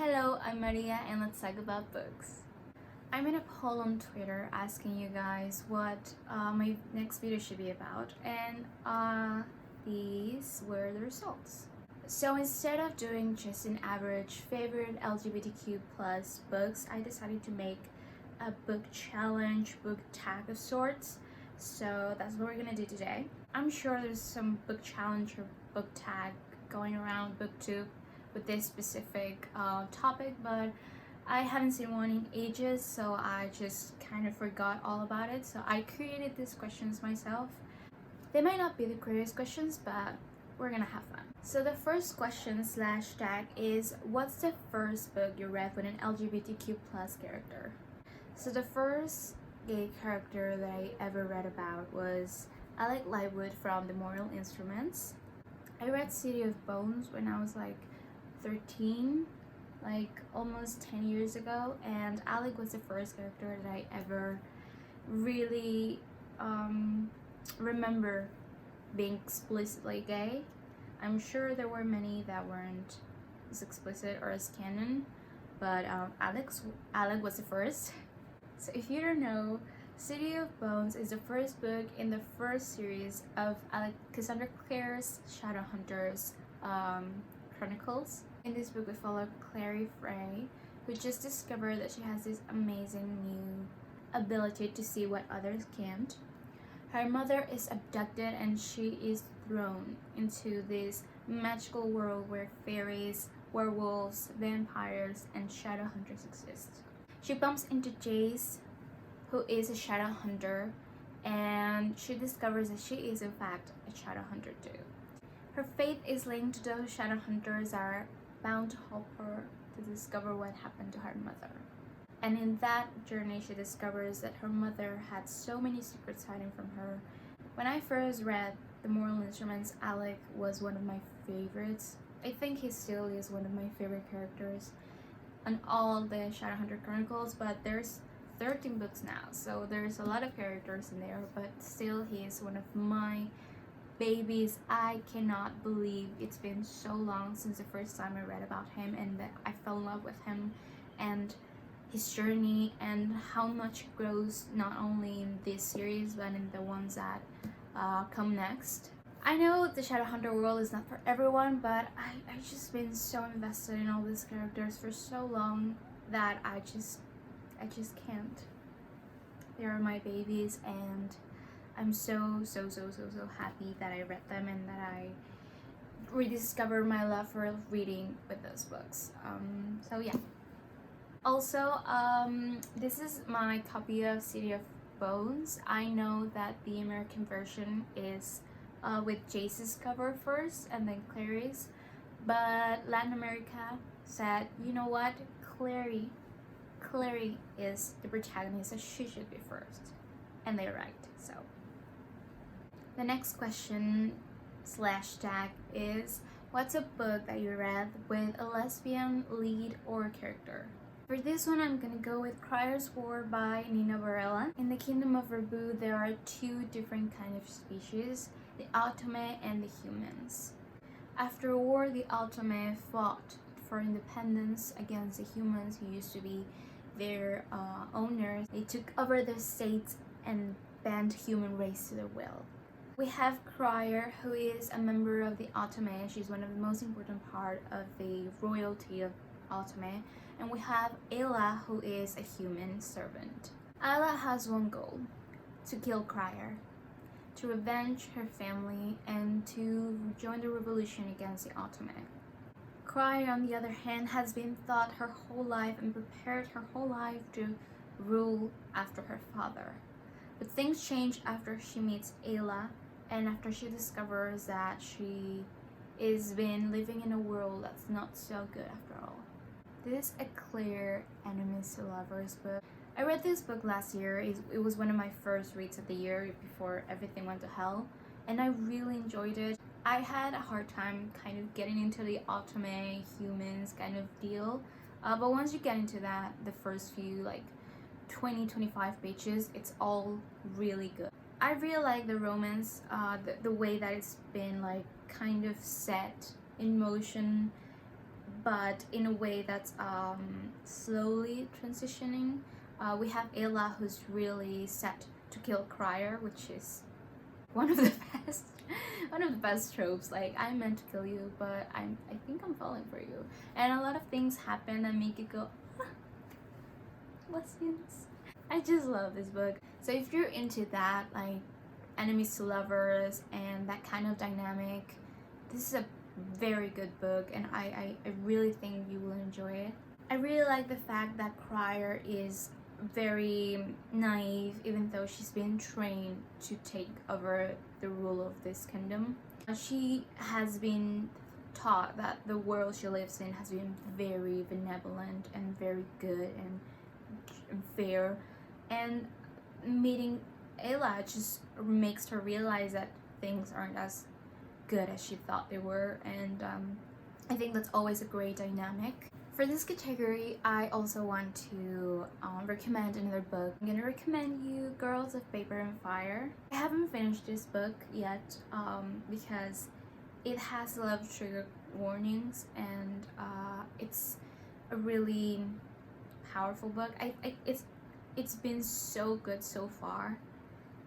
Hello, I'm Maria and let's talk about books. I made a poll on Twitter asking you guys what my next video should be about, and these were the results. So instead of doing just an average favorite LGBTQ plus books, I decided to make a book challenge, book tag of sorts. So that's what we're gonna do today. I'm sure there's some book challenge or book tag going around booktube with this specific topic, but I haven't seen one in ages, so I just kind of forgot all about it. So I created these questions myself. They might not be the greatest questions, but we're gonna have fun. So the first question / tag is, what's the first book you read with an LGBTQ plus character? So the first gay character that I ever read about was Alec Lightwood from The Mortal Instruments. I read City of Bones when I was like 13, like almost 10 years ago, and Alec was the first character that I ever really remember being explicitly gay. I'm sure there were many that weren't as explicit or as canon, but Alec was the first. So if you don't know, City of Bones is the first book in the first series of Cassandra Clare's Shadowhunters chronicles. In this book we follow Clary Frey, who just discovered that she has this amazing new ability to see what others can't. Her mother is abducted and she is thrown into this magical world where fairies, werewolves, vampires, and shadow hunters exist. She bumps into Jace, who is a shadow hunter, and she discovers that she is in fact a shadow hunter too. Her fate is linked to those shadow hunters that are bound to help her to discover what happened to her mother. And in that journey, she discovers that her mother had so many secrets hiding from her. When I first read The Mortal Instruments, Alec was one of my favorites. I think he still is one of my favorite characters on all the Shadowhunter Chronicles, but there's 13 books now, so there's a lot of characters in there, but still he is one of my babies. I cannot believe it's been so long since the first time I read about him and that I fell in love with him and his journey and how much it grows, not only in this series but in the ones that come next. I know the Shadowhunter world is not for everyone, but I've just been so invested in all these characters for so long that I just can't. They are my babies, and I'm so happy that I read them and that I rediscovered my love for reading with those books. So yeah. Also, this is my copy of City of Bones. I know that the American version is with Jace's cover first and then Clary's, but Latin America said, you know what, Clary is the protagonist, so she should be first, and they're right. So the next question / tag is, what's a book that you read with a lesbian lead or character? For this one, I'm gonna go with Crier's War by Nina Varela. In the Kingdom of Rabu, there are two different kind of species, the Autome and the humans. After a war, the Autome fought for independence against the humans who used to be their owners. They took over their states and banned human race to their will. We have Crier, who is a member of the Autome. She's one of the most important part of the royalty of Autome. And we have Ayla, who is a human servant. Ayla has one goal: to kill Crier, to revenge her family, and to join the revolution against the Autome. Crier, on the other hand, has been taught her whole life and prepared her whole life to rule after her father. But things change after she meets Ayla and after she discovers that she is been living in a world that's not so good after all. This is a clear enemies to lovers book. I read this book last year. It was one of my first reads of the year before everything went to hell, and I really enjoyed it. I had a hard time kind of getting into the Autome humans kind of deal, but once you get into that, the first few like 20-25 pages, it's all really good. I really like the romance, the way that it's been like kind of set in motion but in a way that's slowly transitioning. We have Ella, who's really set to kill Crier, which is one of the best one of the best tropes. Like, I meant to kill you, but I think I'm falling for you, and a lot of things happen that make you go, ah, lesbians. I just love this book. So if you're into that, like enemies to lovers and that kind of dynamic, this is a very good book, and I really think you will enjoy it. I really like the fact that Crier is very naive, even though she's been trained to take over the rule of this kingdom. She has been taught that the world she lives in has been very benevolent and very good and fair, and meeting Ayla just makes her realize that things aren't as good as she thought they were, and I think that's always a great dynamic. For this category, I also want to recommend another book. I'm gonna recommend you Girls of Paper and Fire. I haven't finished this book yet because it has a lot of trigger warnings, and it's a really powerful book. It's been so good so far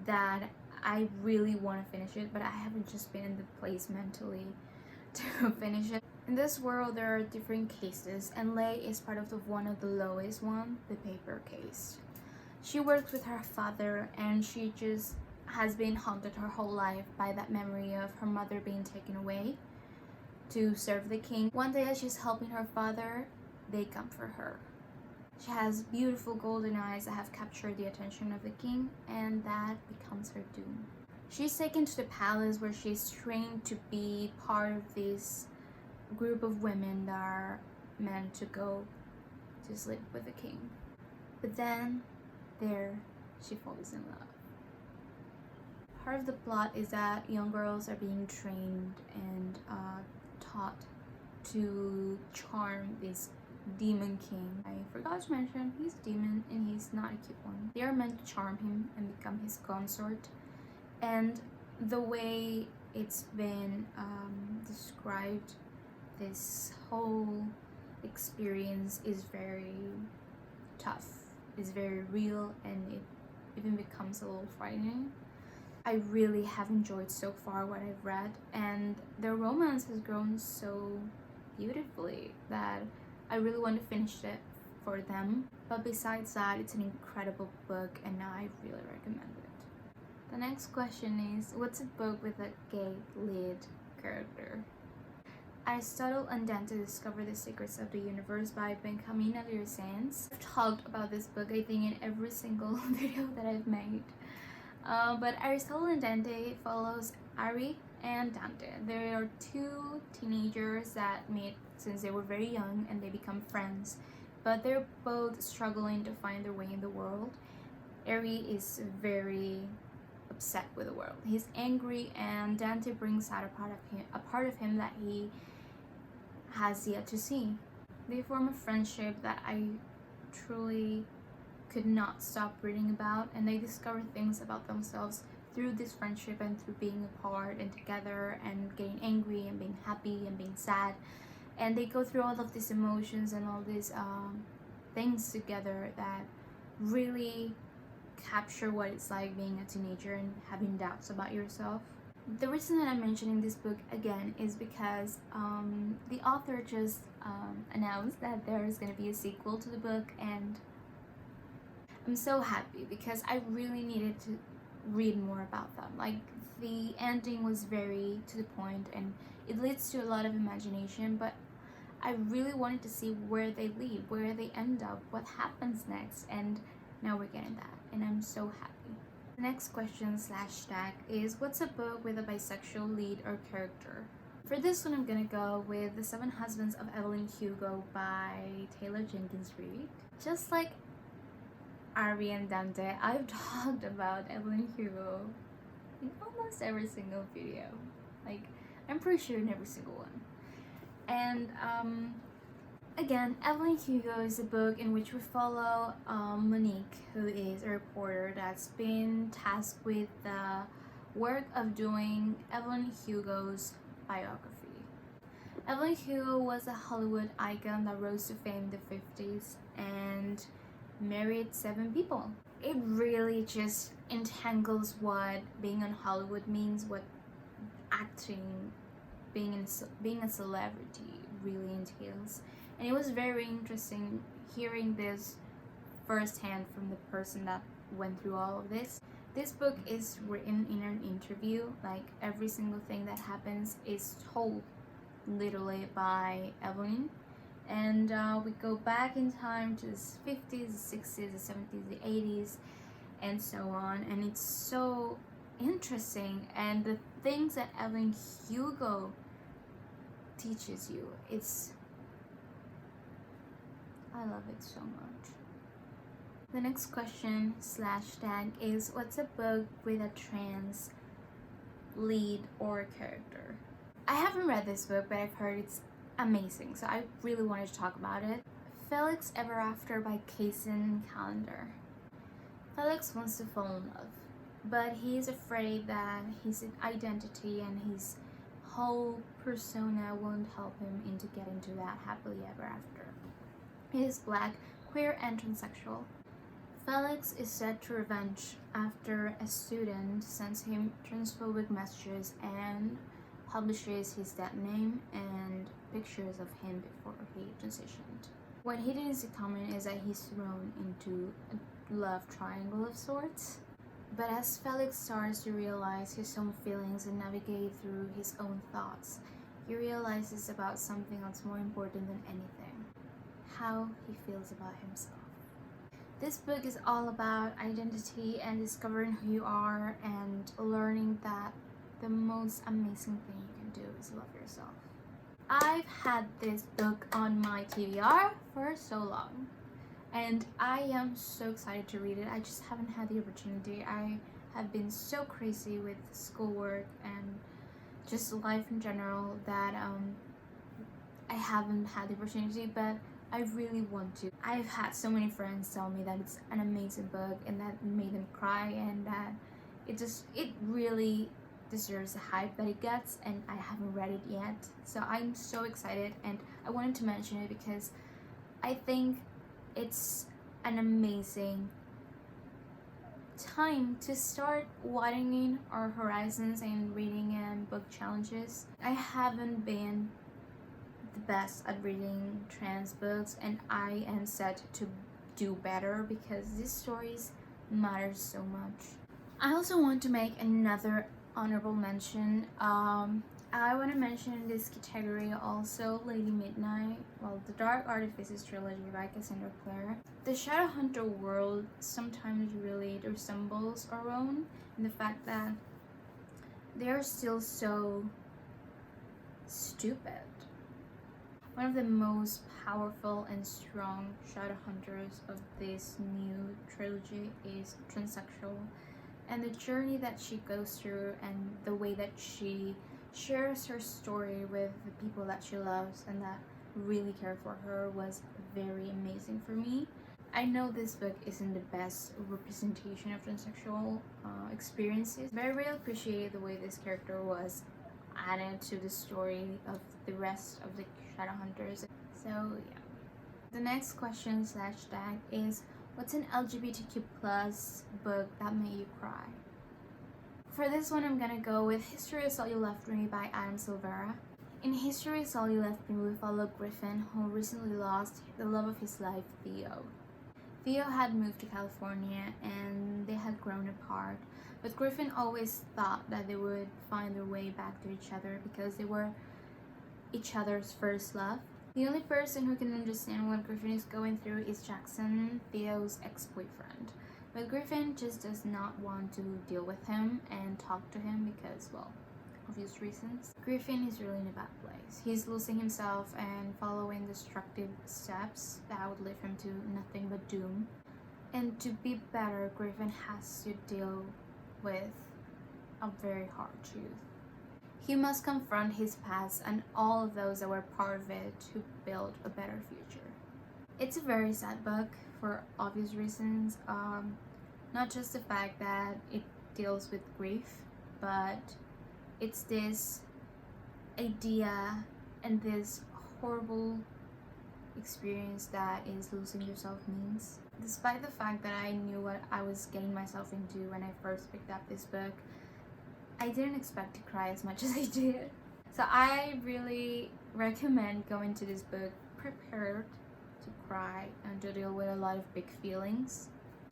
that I really want to finish it, but I haven't just been in the place mentally to finish it. In this world, there are different cases, and Lei is part of one of the lowest one, the paper case. She works with her father, and she just has been haunted her whole life by that memory of her mother being taken away to serve the king. One day as she's helping her father, they come for her. She has beautiful golden eyes that have captured the attention of the king, and that becomes her doom. She's taken to the palace where she's trained to be part of this group of women that are meant to go to sleep with the king. But then, there, she falls in love. Part of the plot is that young girls are being trained and taught to charm this demon king. I forgot to mention, he's a demon and he's not a cute one. They are meant to charm him and become his consort. And the way it's been described, this whole experience is very tough, is very real, and it even becomes a little frightening. I really have enjoyed so far what I've read, and the romance has grown so beautifully that I really want to finish it for them. But besides that, it's an incredible book and I really recommend it. The next question is, what's a book with a gay lead character? Aristotle and Dante Discover the Secrets of the Universe by Benjamina Lirzans. I've talked about this book, I think, in every single video that I've made. But Aristotle and Dante follows Ari and Dante. They are two teenagers that meet since they were very young and they become friends. But they're both struggling to find their way in the world. Ari is very upset with the world. He's angry, and Dante brings out a part of him that he has yet to see. They form a friendship that I truly could not stop reading about, and they discover things about themselves through this friendship and through being apart and together and getting angry and being happy and being sad. And they go through all of these emotions and all these things together that really capture what it's like being a teenager and having doubts about yourself. The reason that I'm mentioning this book again is because the author just announced that there is going to be a sequel to the book, and I'm so happy because I really needed to read more about them. Like, the ending was very to the point and it leads to a lot of imagination, but I really wanted to see where they lead, where they end up, what happens next, and now we're getting that, and I'm so happy. The next question / tag is, what's a book with a bisexual lead or character? For this one, I'm gonna go with The Seven Husbands of Evelyn Hugo by Taylor Jenkins Reid. Just like Ari and Dante, I've talked about Evelyn Hugo in almost every single video. Like, I'm pretty sure in every single one. And again, Evelyn Hugo is a book in which we follow Monique, who is a reporter that's been tasked with the work of doing Evelyn Hugo's biography. Evelyn Hugo was a Hollywood icon that rose to fame in the 50s and married 7 people. It really just entangles what being in Hollywood means, what acting, being a celebrity really entails. And it was very interesting hearing this firsthand from the person that went through all of this. This book is written in an interview, like every single thing that happens is told literally by Evelyn. And we go back in time to the 50s, the 60s, the 70s, the 80s, and so on. And it's so interesting. And the things that Evelyn Hugo teaches you, I love it so much. The next question / tag is, what's a book with a trans lead or character? I haven't read this book, but I've heard it's amazing, so I really wanted to talk about it. Felix Ever After by Kaysen Calendar. Felix wants to fall in love, but he's afraid that his identity and his whole persona won't help him into getting to that happily ever after. He is black, queer, and transsexual. Felix is set to revenge after a student sends him transphobic messages and publishes his dead name and pictures of him before he transitioned. What he didn't see coming is that he's thrown into a love triangle of sorts. But as Felix starts to realize his own feelings and navigate through his own thoughts, he realizes about something that's more important than anything: how he feels about himself. This book is all about identity and discovering who you are and learning that the most amazing thing you can do is love yourself. I've had this book on my TBR for so long, and I am so excited to read it. I just haven't had the opportunity. I have been so crazy with schoolwork and just life in general that I haven't had the opportunity, but I really want to. I've had so many friends tell me that it's an amazing book and that made them cry, and that it really deserves the hype that it gets, and I haven't read it yet. So I'm so excited, and I wanted to mention it because I think it's an amazing time to start widening our horizons and reading and book challenges. I haven't been the best at reading trans books, and I am set to do better because these stories matter so much. I also want to make another honorable mention. I want to mention in this category also Lady Midnight, the Dark Artifices trilogy by Cassandra Clare. The Shadowhunter world sometimes really resembles our own in the fact that they are still so stupid. One of the most powerful and strong Shadowhunters of this new trilogy is transsexual, and the journey that she goes through and the way that she shares her story with the people that she loves and that really care for her was very amazing for me. I know this book isn't the best representation of transsexual experiences, but I really appreciate the way this character was added to the story of the rest of the Shadowhunters. So yeah. The next question / tag is, what's an LGBTQ plus book that made you cry? For this one, I'm gonna go with History Is All You Left Me by Adam Silvera. In History Is All You Left Me, we follow Griffin, who recently lost the love of his life, Theo. Theo had moved to California and they had grown apart, but Griffin always thought that they would find their way back to each other because they were each other's first love. The only person who can understand what Griffin is going through is Jackson, Theo's ex-boyfriend. But Griffin just does not want to deal with him and talk to him because, obvious reasons. Griffin is really in a bad place. He's losing himself and following destructive steps that would lead him to nothing but doom. And to be better, Griffin has to deal with a very hard truth. He must confront his past and all of those that were part of it to build a better future. It's a very sad book for obvious reasons. Not just the fact that it deals with grief, but it's this idea and this horrible experience that is losing yourself means. Despite the fact that I knew what I was getting myself into when I first picked up this book, I didn't expect to cry as much as I did. So I really recommend going to this book prepared to cry and to deal with a lot of big feelings.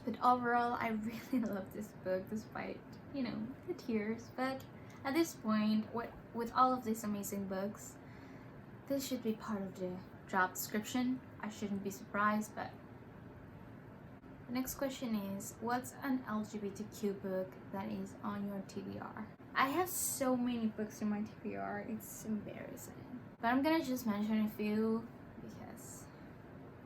But overall, I really love this book despite, you know, the tears. But at this point, with all of these amazing books, this should be part of the job description. I shouldn't be surprised. But the next question is, what's an LGBTQ book that is on your TBR? I have so many books in my TBR, it's embarrassing. But I'm gonna just mention a few because,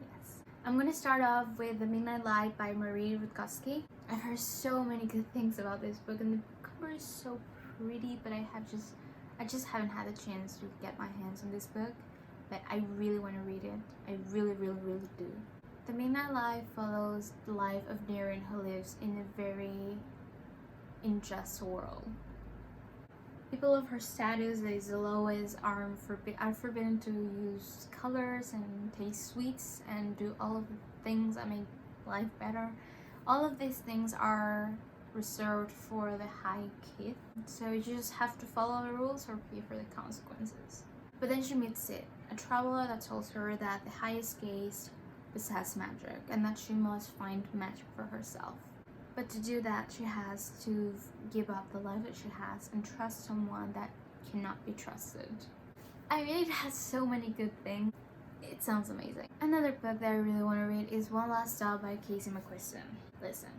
yes. I'm gonna start off with The Midnight Light by Marie Rutkowski. I've heard so many good things about this book, and the cover is so pretty, but I just haven't had a chance to get my hands on this book. But I really want to read it. I really, really, really do. The Midnight Light follows the life of Naren, who lives in a very unjust world. People of her status that is the lowest are forbidden to use colors and taste sweets and do all of the things that make life better. All of these things are reserved for the high kid, so you just have to follow the rules or pay for the consequences. But then she meets Sid, a traveler that tells her that the highest caste possess magic and that she must find magic for herself. But to do that, she has to give up the life that she has and trust someone that cannot be trusted. I mean, it has so many good things. It sounds amazing. Another book that I really want to read is One Last Stop by Casey McQuiston. Listen,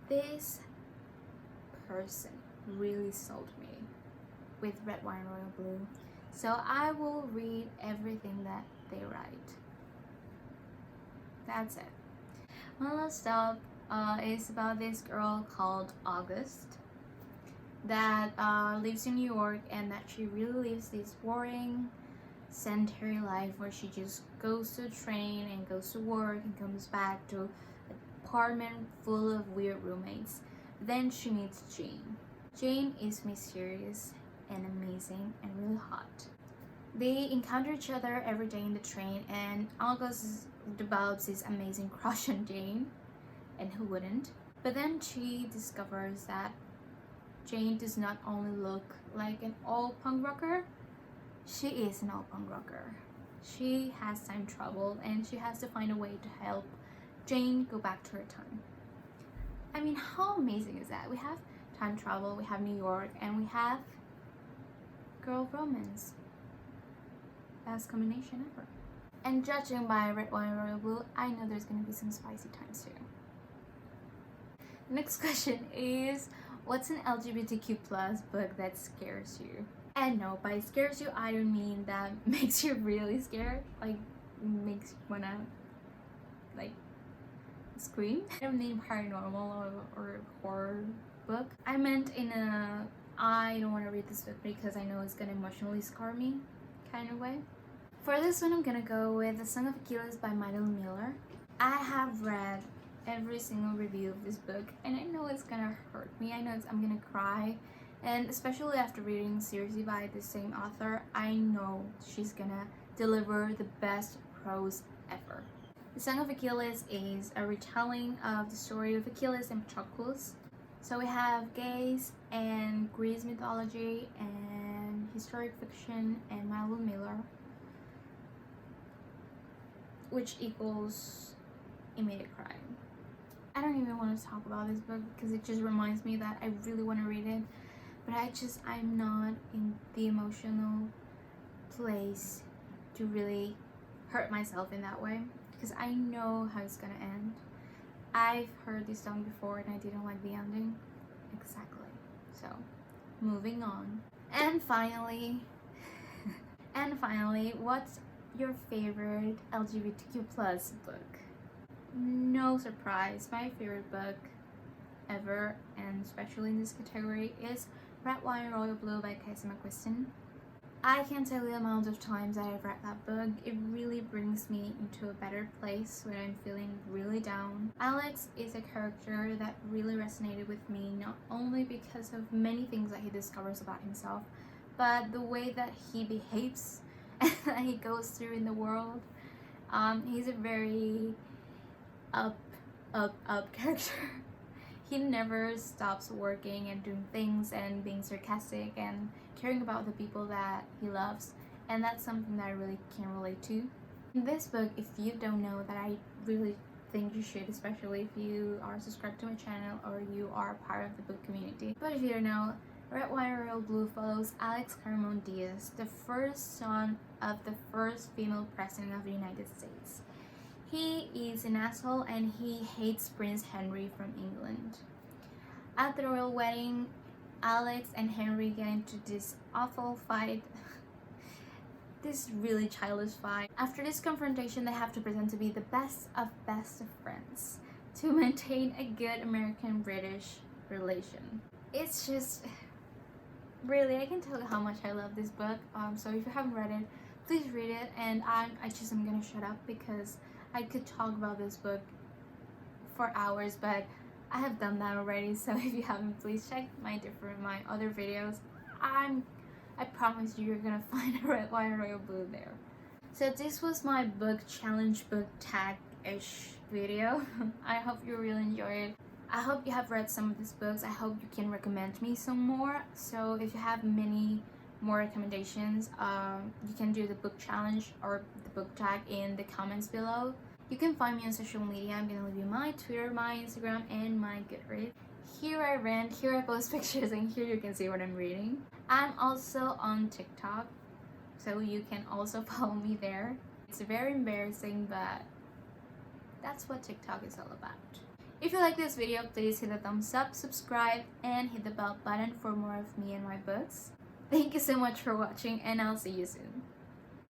this person really sold me with Red Wine Royal Blue. So I will read everything that they write. That's it. One Last Stop is about this girl called August that lives in New York, and that she really lives this boring, sedentary life where she just goes to train and goes to work and comes back to an apartment full of weird roommates. Then she meets Jane. Jane is mysterious and amazing and really hot. They encounter each other every day in the train, and August develops this amazing crush on Jane, and who wouldn't? But then she discovers that Jane does not only look like an old punk rocker, she is an old punk rocker. She has time travel, and she has to find a way to help Jane go back to her time. I mean, how amazing is that? We have time travel, we have New York, and we have girl romance. Best combination ever. And judging by Red Wine Royal Blue, I know there's gonna be some spicy times too. Next question is, what's an LGBTQ plus book that scares you? And no, by scares you, I don't mean that makes you really scared, like makes you wanna like scream. I don't mean paranormal or horror book. I meant in a I don't want to read this book because I know it's gonna emotionally scar me kind of way. For this one, I'm gonna go with The Song of Achilles by Madeline Miller. I have read every single review of this book, and I know it's gonna hurt me. I know I'm gonna cry, and especially after reading Seriously by the same author, I know she's gonna deliver the best prose ever. The Song of Achilles is a retelling of the story of Achilles and Patroclus. So we have gays and Greece mythology and historic fiction and Madeline Miller, which equals immediate crying. I don't even want to talk about this book because it just reminds me that I really want to read it, but I'm not in the emotional place to really hurt myself in that way, because I know how it's gonna end. I've heard this song before and I didn't like the ending. Exactly. So, moving on. And finally, what's your favorite LGBTQ plus book? No surprise, my favorite book ever, and especially in this category, is Red Wine Royal Blue by Casey McQuiston. I can't tell you the amount of times that I've read that book. It really brings me into a better place when I'm feeling really down. Alex is a character that really resonated with me, not only because of many things that he discovers about himself, but the way that he behaves and that he goes through in the world, he's a very up character. He never stops working and doing things and being sarcastic and caring about the people that he loves, and that's something that I really can relate to. In this book, if you don't know, that I really think you should, especially if you are subscribed to my channel or you are part of the book community. But if you don't know, Red, White, Royal Blue follows Alex Caramon Diaz, the first son of the first female president of the United States. He is an asshole and he hates Prince Henry from England. At the royal wedding, Alex and Henry get into this awful fight, this really childish fight. After this confrontation, they have to pretend to be the best of friends to maintain a good American-British relation. It's just, really, I can tell you how much I love this book. So if you haven't read it, please read it. And I'm gonna shut up because I could talk about this book for hours, but I have done that already. So if you haven't, please check my other videos. I promise you're gonna find a Red, White, Royal Blue there. So this was my book challenge, book tag-ish video. I hope you really enjoy it. I hope you have read some of these books. I hope you can recommend me some more. So if you have many more recommendations, you can do the book challenge or the book tag in the comments below. You can find me on social media. I'm gonna leave you my Twitter, my Instagram, and my Goodreads. Here I rant, here I post pictures, and here you can see what I'm reading. I'm also on TikTok, so you can also follow me there. It's very embarrassing, but that's what TikTok is all about. If you like this video, please hit the thumbs up, subscribe, and hit the bell button for more of me and my books. Thank you so much for watching, and I'll see you soon.